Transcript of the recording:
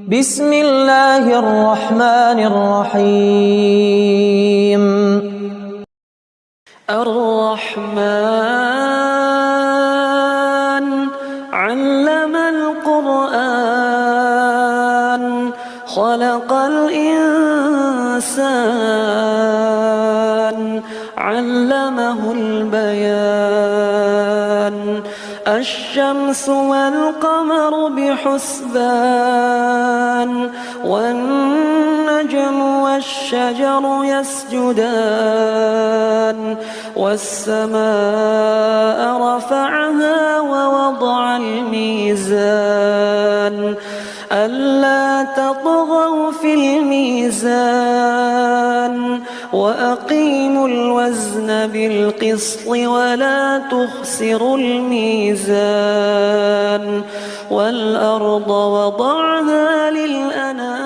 بسم الله الرحمن الرحيم. الرحمن علم القرآن خلق الإنسان علمه البيان الشمس والقمر بحسبان والنجم والشجر يسجدان والسماء رفعها ووضع الميزان ألا تطغوا في الميزان وأقيموا الوزن بالقسط ولا تخسروا الميزان والأرض وضعها للأنام